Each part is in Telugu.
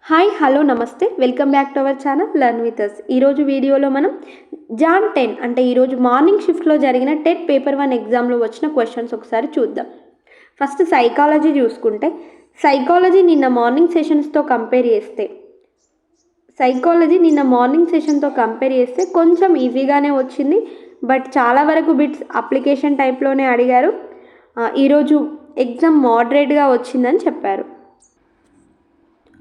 Hi hello namaste welcome back to our channel learn with us. ఈరోజు వీడియోలో మనం జాన్ 10 అంటే ఈరోజు మార్నింగ్ షిఫ్ట్లో జరిగిన టెట్ పేపర్ 1 ఎగ్జామ్లో వచ్చిన క్వశ్చన్స్ ఒకసారి చూద్దాం. ఫస్ట్ సైకాలజీ చూసుకుంటే సైకాలజీ నిన్న మార్నింగ్ సెషన్స్తో కంపేర్ చేస్తే కొంచెం ఈజీగానే వచ్చింది. బట్ చాలా వరకు బిట్స్ అప్లికేషన్ టైప్లోనే అడిగారు. ఈరోజు ఎగ్జామ్ మోడరేట్గా వచ్చిందని చెప్పారు.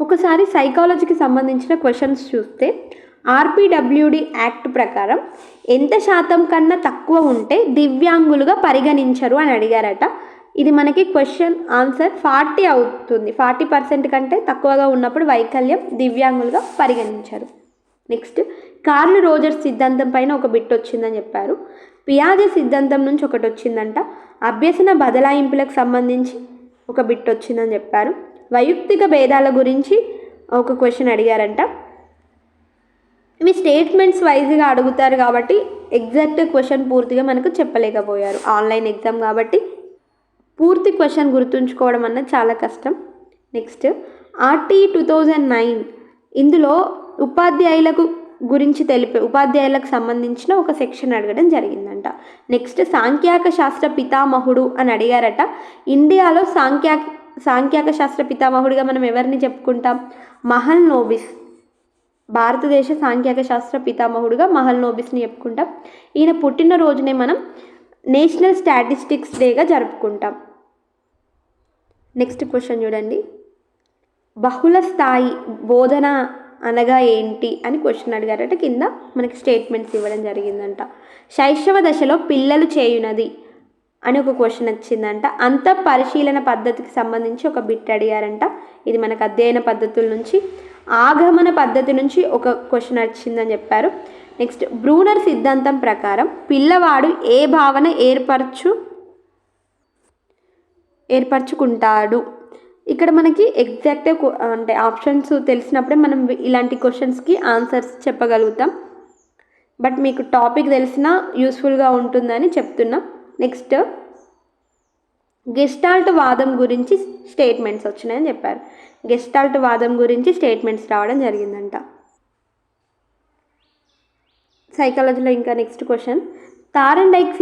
ఒకసారి సైకాలజీకి సంబంధించిన క్వశ్చన్స్ చూస్తే ఆర్పిడబ్ల్యూడి యాక్ట్ ప్రకారం ఎంత శాతం కన్నా తక్కువ ఉంటే దివ్యాంగులుగా పరిగణించరు అని అడిగారట. ఇది మనకి క్వశ్చన్ ఆన్సర్ 40 అవుతుంది. 40% కంటే తక్కువగా ఉన్నప్పుడు వైకల్యం దివ్యాంగులుగా పరిగణించరు. నెక్స్ట్ కార్ల్ రోజర్స్ సిద్ధాంతం పైన ఒక బిట్ వచ్చిందని చెప్పారు. పియాజే సిద్ధాంతం నుంచి ఒకటి వచ్చిందంట. అభ్యసన బదలాయింపులకు సంబంధించి ఒక బిట్ వచ్చిందని చెప్పారు. వైయక్తిక భేదాల గురించి ఒక క్వశ్చన్ అడిగారంట. ఇవి స్టేట్మెంట్స్ వైజ్గా అడుగుతారు కాబట్టి ఎగ్జాక్ట్ క్వశ్చన్ పూర్తిగా మనకు చెప్పలేకపోయారు. ఆన్లైన్ ఎగ్జామ్ కాబట్టి పూర్తి క్వశ్చన్ గుర్తుంచుకోవడం అన్నది చాలా కష్టం. నెక్స్ట్ ఆర్టీ 2009 ఇందులో ఉపాధ్యాయులకు సంబంధించిన ఒక సెక్షన్ అడగడం జరిగిందంట. నెక్స్ట్ సాంఖ్యాక శాస్త్ర పితామహుడు అని అడిగారట. ఇండియాలో సాంఖ్యాక శాస్త్ర పితామహుడిగా మనం ఎవరిని చెప్పుకుంటాం? మహల్నోబిస్. భారతదేశ సాంఖ్యాక శాస్త్ర పితామహుడిగా మహల్నోబిస్ని చెప్పుకుంటాం. ఈయన పుట్టినరోజునే మనం నేషనల్ స్టాటిస్టిక్స్ డేగా జరుపుకుంటాం. నెక్స్ట్ క్వశ్చన్ చూడండి. బహుళ స్థాయి బోధన అనగా ఏంటి అని క్వశ్చన్ అడిగారట. కింద మనకి స్టేట్మెంట్స్ ఇవ్వడం జరిగిందంట. శైశవ దశలో పిల్లలు చేయునది అని ఒక క్వశ్చన్ వచ్చిందంట. అంత పరిశీలన పద్ధతికి సంబంధించి ఒక బిట్ అడిగారంట. ఇది మనకు అధ్యయన పద్ధతుల నుంచి ఆగమన పద్ధతి నుంచి ఒక క్వశ్చన్ వచ్చిందని చెప్పారు. నెక్స్ట్ బ్రూనర్ సిద్ధాంతం ప్రకారం పిల్లవాడు ఏ భావన ఏర్పరచుకుంటాడు. ఇక్కడ మనకి ఎగ్జాక్ట్ అంటే ఆప్షన్స్ తెలిసినప్పుడే మనం ఇలాంటి క్వశ్చన్స్కి ఆన్సర్స్ చెప్పగలుగుతాం. బట్ మీకు టాపిక్ తెలిసినా యూస్ఫుల్గా ఉంటుందని చెప్తున్నాం. నెక్స్ట్ గెస్టాల్ట్ వాదం గురించి స్టేట్మెంట్స్ వచ్చినాయని చెప్పారు. గెస్టాల్ట్ వాదం గురించి స్టేట్మెంట్స్ రావడం జరిగిందంట. సైకాలజీలో ఇంకా నెక్స్ట్ క్వశ్చన్ తారండైక్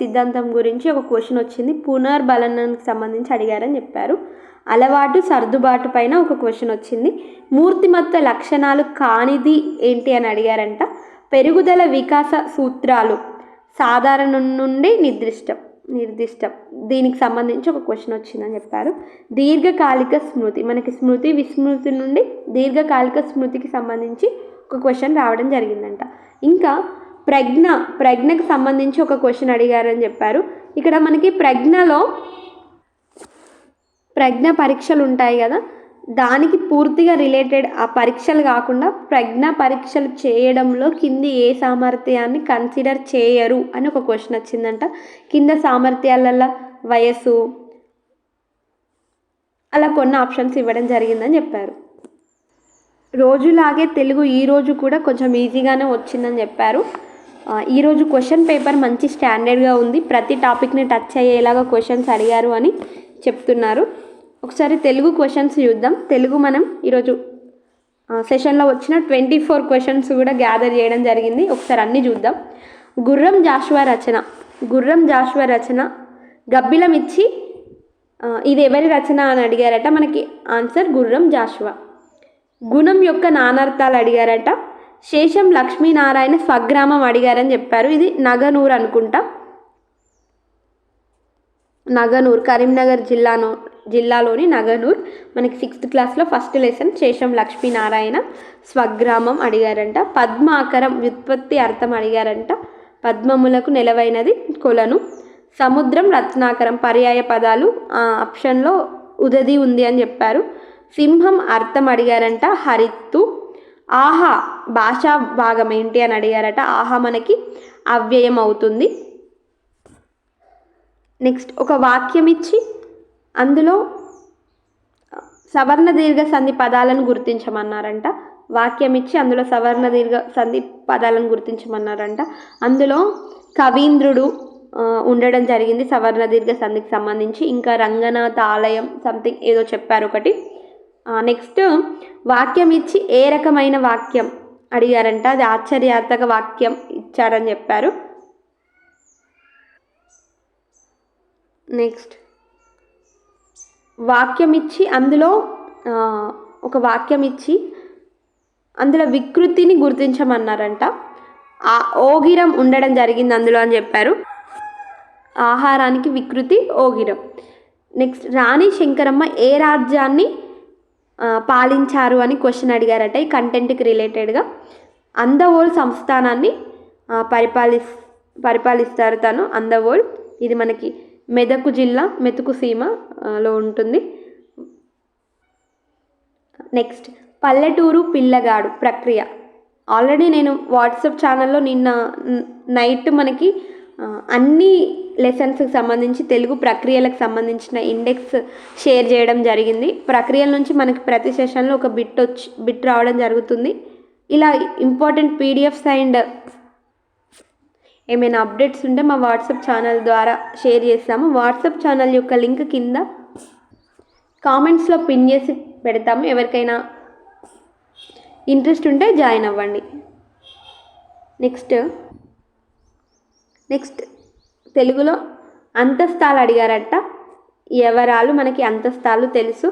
సిద్ధాంతం గురించి ఒక క్వశ్చన్ వచ్చింది. పునర్బలనానికి సంబంధించి అడిగారని చెప్పారు. అలవాటు సర్దుబాటు పైన ఒక క్వశ్చన్ వచ్చింది. మూర్తిమత్వ లక్షణాలు కానిది ఏంటి అని అడిగారంట. పెరుగుదల వికాస సూత్రాలు సాధారణం నుండి నిర్దిష్టం దీనికి సంబంధించి ఒక క్వశ్చన్ వచ్చిందని చెప్పారు. దీర్ఘకాలిక స్మృతి మనకి స్మృతి విస్మృతి నుండి దీర్ఘకాలిక స్మృతికి సంబంధించి ఒక క్వశ్చన్ రావడం జరిగిందంట. ఇంకా ప్రజ్ఞకు సంబంధించి ఒక క్వశ్చన్ అడిగారని చెప్పారు. ఇక్కడ మనకి ప్రజ్ఞ పరీక్షలు ఉంటాయి కదా, దానికి పూర్తిగా రిలేటెడ్ ఆ పరీక్షలు కాకుండా ప్రజ్ఞ పరీక్షలు చేయడంలో కింది ఏ సామర్థ్యాన్ని కన్సిడర్ చేయరు అని ఒక క్వశ్చన్ వచ్చిందంట. కింద సామర్థ్యాలలో వయస్సు అలా కొన్ని ఆప్షన్స్ ఇవ్వడం జరిగిందని చెప్పారు. రోజులాగే తెలుగు ఈరోజు కూడా కొంచెం ఈజీగానే వచ్చిందని చెప్పారు. ఈరోజు క్వశ్చన్ పేపర్ మంచి స్టాండర్డ్గా ఉంది. ప్రతి టాపిక్ని టచ్ అయ్యేలాగా క్వశ్చన్స్ అడిగారు అని చెప్తున్నారు. ఒకసారి తెలుగు క్వశ్చన్స్ చూద్దాం. తెలుగు మనం ఈరోజు సెషన్లో వచ్చిన 24 క్వశ్చన్స్ కూడా గ్యాదర్ చేయడం జరిగింది. ఒకసారి అన్నీ చూద్దాం. గుర్రం జాషువా రచన గబ్బిలం ఇచ్చి ఇది ఎవరి రచన అని అడిగారట. మనకి ఆన్సర్ గుర్రం జాషువా. గుణం యొక్క నానార్థాలు అడిగారట. శేషం లక్ష్మీనారాయణ స్వగ్రామం అడిగారని చెప్పారు. ఇది నగనూర్ అనుకుంటా. నగనూర్ కరీంనగర్ జిల్లాలోని నగనూర్. మనకి 6th క్లాస్లో ఫస్ట్ లెసన్ శేషం లక్ష్మీనారాయణ స్వగ్రామం అడిగారంట. పద్మాకరం వ్యుత్పత్తి అర్థం అడిగారంట. పద్మములకు నెలవైనది కొలను. సముద్రం రత్నాకరం పర్యాయ పదాలు ఆప్షన్లో ఉదది ఉంది అని చెప్పారు. సింహం అర్థం అడిగారంట. హరిత్తు. ఆహా భాషా భాగం ఏంటి అని అడిగారట. ఆహా మనకి అవ్యయం అవుతుంది. నెక్స్ట్ ఒక వాక్యం ఇచ్చి అందులో సవర్ణ దీర్ఘ సంధి పదాలను గుర్తించమన్నారంట. వాక్యం ఇచ్చి అందులో సవర్ణ దీర్ఘ సంధి పదాలను గుర్తించమన్నారంట. అందులో కవీంద్రుడు ఉండడం జరిగింది సవర్ణ దీర్ఘ సంధికి సంబంధించి. ఇంకా రంగనాథ ఆలయం సంథింగ్ ఏదో చెప్పారు ఒకటి. నెక్స్ట్ వాక్యం ఇచ్చి ఏ రకమైన వాక్యం అడిగారంట, అది ఆశ్చర్యార్థక వాక్యం ఇచ్చారని చెప్పారు. నెక్స్ట్ వాక్యం ఇచ్చి అందులో ఒక వాక్యం ఇచ్చి అందులో వికృతిని గుర్తించమన్నారంట. ఓగిరం ఉండడం జరిగింది అందులో అని చెప్పారు. ఆహారానికి వికృతి ఓగిరం. నెక్స్ట్ రాణి శంకరమ్మ ఏ రాజ్యాన్ని పాలించారు అని క్వశ్చన్ అడిగారట. ఈ కంటెంట్కి రిలేటెడ్గా అందవోల్ సంస్థానాన్ని పరిపాలిస్తారు తను. అందవోల్ ఇది మనకి మెదకు జిల్లా మెతుకు సీమలో ఉంటుంది. నెక్స్ట్ పల్లెటూరు పిల్లగాడు ప్రక్రియ. ఆల్రెడీ నేను వాట్సాప్ ఛానల్లో నిన్న నైట్ మనకి అన్ని లెసన్స్కి సంబంధించి తెలుగు ప్రక్రియలకు సంబంధించిన ఇండెక్స్ షేర్ చేయడం జరిగింది. ప్రక్రియల నుంచి మనకి ప్రతి సెషన్లో ఒక బిట్ రావడం జరుగుతుంది. ఇలా ఇంపార్టెంట్ పీడిఎఫ్స్ అండ్ ఏమైనా అప్డేట్స్ ఉంటే మా వాట్సాప్ ఛానల్ ద్వారా షేర్ చేస్తాము. వాట్సాప్ ఛానల్ యొక్క లింక్ కింద కామెంట్స్లో పిన్ చేసి పెడతాము. ఎవరికైనా ఇంట్రెస్ట్ ఉంటే జాయిన్ అవ్వండి. నెక్స్ట్ తెలుగులో అంతస్తాలు అడిగారట. ఎవరాలు మనకి అంతస్తాలు తెలుసు.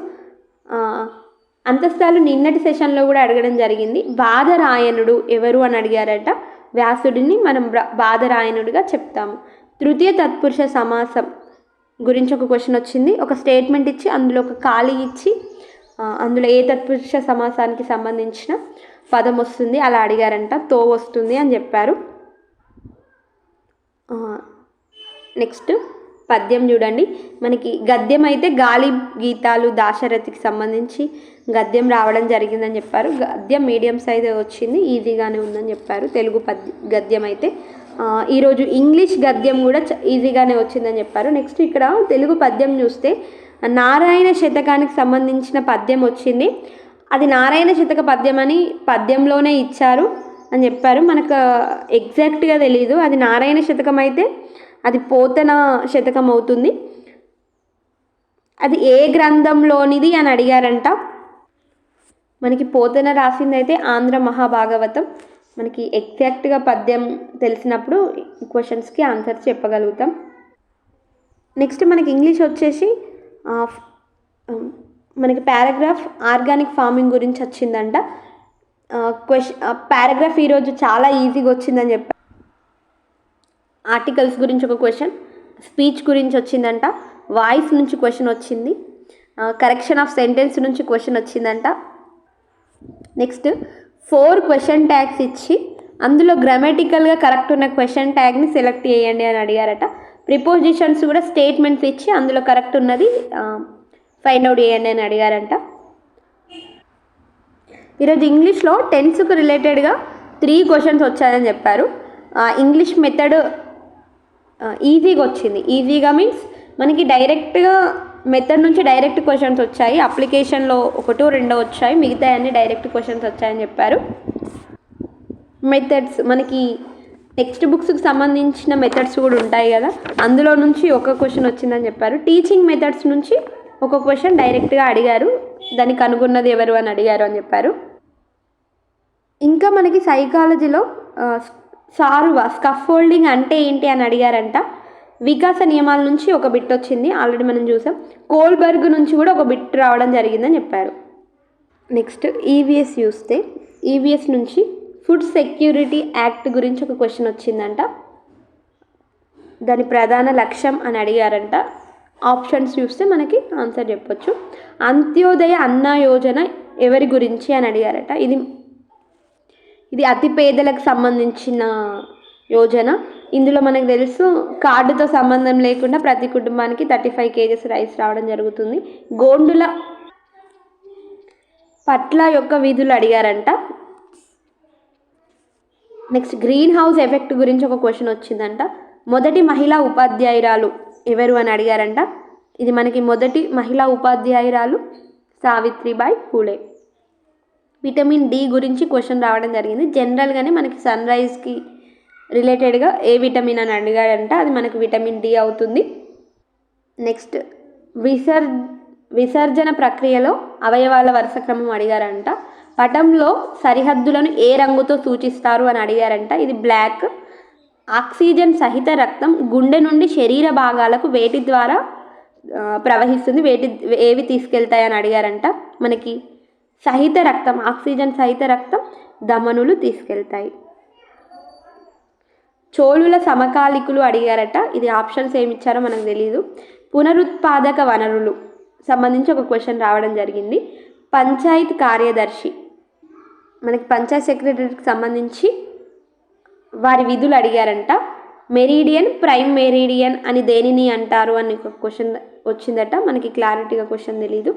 అంతస్తాలు నిన్నటి సెషన్లో కూడా అడగడం జరిగింది. బాధరాయణుడు ఎవరు అని అడిగారట. వ్యాసుడిని మనం బాధరాయణుడిగా చెప్తాము. తృతీయ తత్పురుష సమాసం గురించి ఒక క్వశ్చన్ వచ్చింది. ఒక స్టేట్మెంట్ ఇచ్చి అందులో ఒక ఖాళీ ఇచ్చి అందులో ఏ తత్పురుష సమాసానికి సంబంధించిన పదం వస్తుంది అలా అడిగారంట. తో వస్తుంది అని చెప్పారు. నెక్స్ట్ పద్యం చూడండి. మనకి గద్యం అయితే గాలి గీతాలు దాశరథికి సంబంధించి గద్యం రావడం జరిగిందని చెప్పారు. గద్యం మీడియం సైజ్ వచ్చింది, ఈజీగానే ఉందని చెప్పారు. తెలుగు గద్యం అయితే ఈరోజు ఇంగ్లీష్ గద్యం కూడా ఈజీగానే వచ్చిందని చెప్పారు. నెక్స్ట్ ఇక్కడ తెలుగు పద్యం చూస్తే నారాయణ శతకానికి సంబంధించిన పద్యం వచ్చింది. అది నారాయణ శతక పద్యం అని పద్యంలోనే ఇచ్చారు అని చెప్పారు. మనకు ఎగ్జాక్ట్గా తెలీదు. అది నారాయణ శతకం అయితే అది పోతన శతకం అవుతుంది. అది ఏ గ్రంథంలోనిది అని అడిగారంట. మనకి పోతన రాసింది అయితే ఆంధ్ర మహాభాగవతం. మనకి ఎగ్జాక్ట్గా పద్యం తెలిసినప్పుడు క్వశ్చన్స్కి ఆన్సర్ చెప్పగలుగుతాం. నెక్స్ట్ మనకి ఇంగ్లీష్ వచ్చేసి మనకి పారాగ్రాఫ్ ఆర్గానిక్ ఫార్మింగ్ గురించి వచ్చిందంట. పారాగ్రాఫ్ ఈరోజు చాలా ఈజీగా వచ్చిందని చెప్పారు. ఆర్టికల్స్ గురించి ఒక క్వశ్చన్, స్పీచ్ గురించి వచ్చిందంట, వాయిస్ నుంచి క్వశ్చన్ వచ్చింది, కరెక్షన్ ఆఫ్ సెంటెన్స్ నుంచి క్వశ్చన్ వచ్చిందంట. నెక్స్ట్ 4 క్వశ్చన్ ట్యాగ్స్ ఇచ్చి అందులో గ్రామటికల్గా కరెక్ట్ ఉన్న క్వశ్చన్ ట్యాగ్ని సెలెక్ట్ చేయండి అని అడిగారట. ప్రిపోజిషన్స్ కూడా స్టేట్మెంట్స్ ఇచ్చి అందులో కరెక్ట్ ఉన్నది ఫైండ్ అవుట్ చేయండి అని అడిగారంట. ఈరోజు ఇంగ్లీష్లో టెన్స్కు రిలేటెడ్గా 3 క్వశ్చన్స్ వచ్చాయని చెప్పారు. ఇంగ్లీష్ మెథడ్ ఈజీగా వచ్చింది. ఈజీగా మీన్స్ మనకి డైరెక్ట్గా మెథడ్ నుంచి డైరెక్ట్ క్వశ్చన్స్ వచ్చాయి. అప్లికేషన్లో 1-2 వచ్చాయి, మిగతా అన్ని డైరెక్ట్ క్వశ్చన్స్ వచ్చాయని చెప్పారు. మెథడ్స్ మనకి టెక్స్ట్ బుక్స్కి సంబంధించిన మెథడ్స్ కూడా ఉంటాయి కదా, అందులో నుంచి ఒక క్వశ్చన్ వచ్చిందని చెప్పారు. టీచింగ్ మెథడ్స్ నుంచి ఒక క్వశ్చన్ డైరెక్ట్గా అడిగారు, దానికి కనుగొన్నది ఎవరు అని అడిగారు అని చెప్పారు. ఇంకా మనకి సైకాలజీలో సారువా స్కఫోల్డింగ్ అంటే ఏంటి అని అడిగారంట. వికాస నియమాల నుంచి ఒక బిట్ వచ్చింది, ఆల్రెడీ మనం చూసాం. కోల్బర్గ్ నుంచి కూడా ఒక బిట్ రావడం జరిగిందని చెప్పారు. నెక్స్ట్ ఈవీఎస్ చూస్తే ఈవీఎస్ నుంచి ఫుడ్ సెక్యూరిటీ యాక్ట్ గురించి ఒక క్వశ్చన్ వచ్చిందంట. దాని ప్రధాన లక్ష్యం అని అడిగారంట. ఆప్షన్స్ చూస్తే మనకి ఆన్సర్ చెప్పొచ్చు. అంత్యోదయ అన్న యోజన ఎవరి గురించి అని అడిగారట. ఇది అతి పేదలకు సంబంధించిన యోజన. ఇందులో మనకు తెలుసు కార్డుతో సంబంధం లేకుండా ప్రతి కుటుంబానికి 35 kgs రైస్ రావడం జరుగుతుంది. గోండుల పట్ల యొక్క విధులు అడిగారంట. నెక్స్ట్ గ్రీన్ హౌస్ ఎఫెక్ట్ గురించి ఒక క్వశ్చన్ వచ్చిందంట. మొదటి మహిళా ఉపాధ్యాయురాలు ఎవరు అని అడిగారంట. ఇది మనకి మొదటి మహిళా ఉపాధ్యాయురాలు సావిత్రిబాయి పూలే. విటమిన్ డి గురించి క్వశ్చన్ రావడం జరిగింది. జనరల్గానే మనకి సన్ రైజ్కి రిలేటెడ్గా ఏ విటమిన్ అని అడిగారంట, అది మనకి విటమిన్ డి అవుతుంది. నెక్స్ట్ విసర్జన ప్రక్రియలో అవయవాల వరుస క్రమం అడిగారంట. పటంలో సరిహద్దులను ఏ రంగుతో సూచిస్తారు అని అడిగారంట. ఇది బ్లాక్. ఆక్సిజన్ సహిత రక్తం గుండె నుండి శరీర భాగాలకు వేటి ద్వారా ప్రవహిస్తుంది, ఏవి తీసుకెళ్తాయని అడిగారంట. మనకి సహిత రక్తం, ఆక్సిజన్ సహిత రక్తం ధమనులు తీసుకెళ్తాయి. చోళుల సమకాలికులు అడిగారట. ఇది ఆప్షన్స్ ఏమి ఇచ్చారో మనకు తెలియదు. పునరుత్పాదక వనరులు సంబంధించి ఒక క్వశ్చన్ రావడం జరిగింది. పంచాయత్ కార్యదర్శి, మనకి పంచాయత్ సెక్రటరీకి సంబంధించి వారి విధులు అడిగారంట. మెరీడియన్, ప్రైమ్ మెరీడియన్ అని దేనిని అంటారు అని ఒక క్వశ్చన్ వచ్చిందట. మనకి క్లారిటీగా క్వశ్చన్ తెలీదు.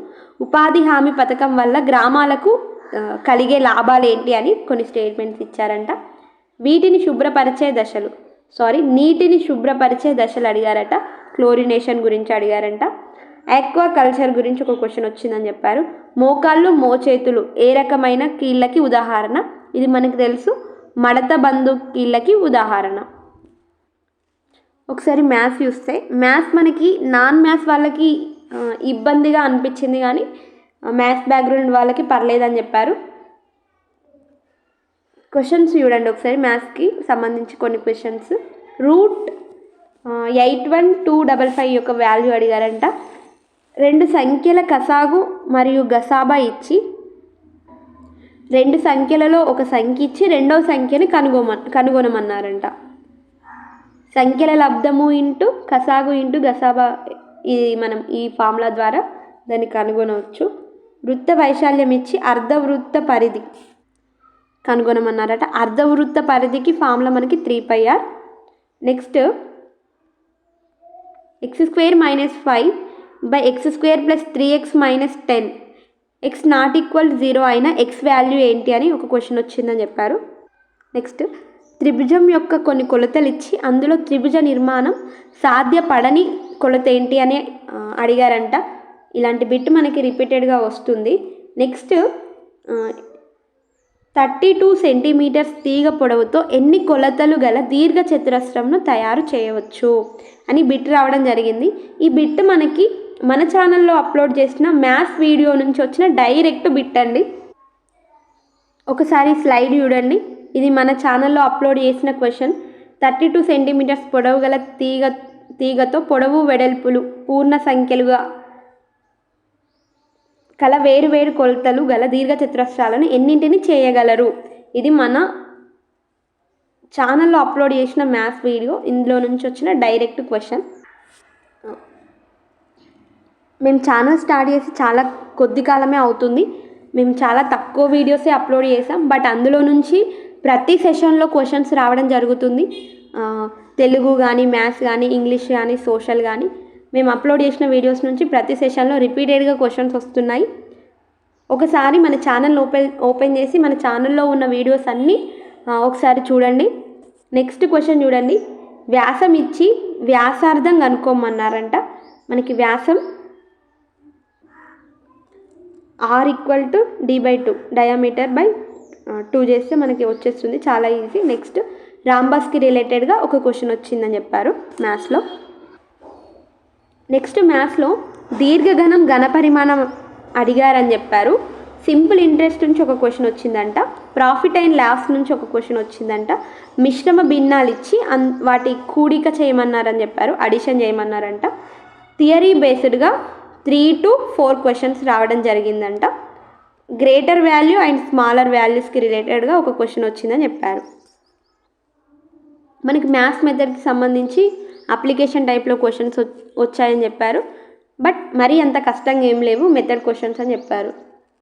ఉపాధి హామీ పథకం వల్ల గ్రామాలకు కలిగే లాభాలు ఏంటి అని కొన్ని స్టేట్మెంట్స్ ఇచ్చారంట. నీటిని శుభ్రపరిచే దశలు అడిగారట. క్లోరినేషన్ గురించి అడిగారంట. ఆక్వా కల్చర్ గురించి ఒక క్వశ్చన్ వచ్చిందని చెప్పారు. మోకాళ్ళు మోచేతులు ఏ రకమైన కీళ్ళకి ఉదాహరణ? ఇది మనకు తెలుసు, మడత బంధు కీళ్ళకి ఉదాహరణ. ఒకసారి మ్యాథ్స్ చూస్తే, మ్యాథ్స్ మనకి నాన్ మ్యాథ్స్ వాళ్ళకి ఇబ్బందిగా అనిపించింది, కానీ మ్యాథ్స్ బ్యాక్గ్రౌండ్ వాళ్ళకి పర్లేదని చెప్పారు. క్వశ్చన్స్ చూడండి ఒకసారి. మ్యాథ్స్కి సంబంధించి కొన్ని క్వశ్చన్స్. రూట్ 81255 యొక్క వాల్యూ అడిగారంట. 2 సంఖ్యల కసాగు మరియు గసాబా ఇచ్చి 2 సంఖ్యలలో ఒక సంఖ్య ఇచ్చి రెండవ సంఖ్యని కనుగొనమన్నారంట. సంఖ్యల లబ్ధము ఇంటూ కసాగు ఇంటూ గసాబా, ఇది మనం ఈ ఫార్ములా ద్వారా దాన్ని కనుగొనవచ్చు. వృత్త వైశాల్యం ఇచ్చి అర్ధవృత్త పరిధి కనుగొనమన్నారట. అర్ధవృత్త పరిధికి ఫార్ములా మనకి 3πr. Next x² - 5/x² + 3x - 10 x ≠ 0 అయిన x వాల్యూ ఏంటి అని ఒక క్వశ్చన్ వచ్చిందని చెప్పారు. నెక్స్ట్ త్రిభుజం యొక్క కొన్ని కొలతలు ఇచ్చి అందులో త్రిభుజ నిర్మాణం సాధ్యపడని కొలత ఏంటి అని అడిగారంట. ఇలాంటి బిట్ మనకి రిపీటెడ్గా వస్తుంది. నెక్స్ట్ 32 సెంటీమీటర్స్ తీగ పొడవుతో ఎన్ని కొలతలు గల దీర్ఘ చతురస్రంను తయారు చేయవచ్చు అని బిట్ రావడం జరిగింది. ఈ బిట్ మనకి మన ఛానల్లో అప్లోడ్ చేసిన మ్యాథ్స్ వీడియో నుంచి వచ్చిన డైరెక్ట్ బిట్ అండి. ఒకసారి స్లైడ్ చూడండి. ఇది మన ఛానల్లో అప్లోడ్ చేసిన క్వశ్చన్. 32 సెంటీమీటర్స్ పొడవు గల తీగతో పొడవు వెడల్పులు పూర్ణ సంఖ్యలుగా కల వేరు కొలతలు గల దీర్ఘ చతురస్రాలను ఎన్నింటిని చేయగలరు? ఇది మన ఛానల్లో అప్లోడ్ చేసిన మ్యాథ్స్ వీడియో, ఇందులో నుంచి వచ్చిన డైరెక్ట్ క్వశ్చన్. మేము ఛానల్ స్టార్ట్ చేసి చాలా కొద్ది కాలమే అవుతుంది. మేము చాలా తక్కువ వీడియోసే అప్లోడ్ చేసాం, బట్ అందులో నుంచి ప్రతి సెషన్లో క్వశ్చన్స్ రావడం జరుగుతుంది. తెలుగు కానీ, మ్యాథ్స్ కానీ, ఇంగ్లీష్ కానీ, సోషల్ కానీ. మేము అప్లోడ్ చేసిన వీడియోస్ నుంచి ప్రతి సెషన్లో రిపీటెడ్గా క్వశ్చన్స్ వస్తున్నాయి. ఒకసారి మన ఛానల్ ఓపెన్ చేసి మన ఛానల్లో ఉన్న వీడియోస్ అన్నీ ఒకసారి చూడండి. నెక్స్ట్ క్వశ్చన్ చూడండి. వ్యాసం ఇచ్చి వ్యాసార్థం కనుక్కోమన్నారంట. మనకి వ్యాసం r = d/2 డయామీటర్ బై 2 చేస్తే మనకి వచ్చేస్తుంది. చాలా ఈజీ. నెక్స్ట్ రాంబస్కి రిలేటెడ్గా ఒక క్వశ్చన్ వచ్చిందని చెప్పారు మ్యాథ్స్లో. నెక్స్ట్ మ్యాథ్స్లో దీర్ఘఘనం ఘనపరిమాణం అడిగారని చెప్పారు. సింపుల్ ఇంట్రెస్ట్ నుంచి ఒక క్వశ్చన్ వచ్చిందంట. ప్రాఫిట్ అండ్ లాస్ నుంచి ఒక క్వశ్చన్ వచ్చిందంట. మిశ్రమ భిన్నాలు ఇచ్చి వాటి కూడిక చేయమన్నారని చెప్పారు, అడిషన్ చేయమన్నారంట. థియరీ బేస్డ్గా 3 to 4 క్వశ్చన్స్ రావడం జరిగిందంట. గ్రేటర్ వాల్యూ అండ్ స్మాలర్ వాల్యూస్కి రిలేటెడ్గా ఒక క్వశ్చన్ వచ్చిందని చెప్పారు. మనకి మ్యాథ్స్ మెథడ్కి సంబంధించి అప్లికేషన్ టైప్లో క్వశ్చన్స్ వచ్చాయని చెప్పారు, బట్ మరీ అంత కష్టంగా ఏం లేవు, మెథడ్ క్వశ్చన్స్ అని చెప్పారు.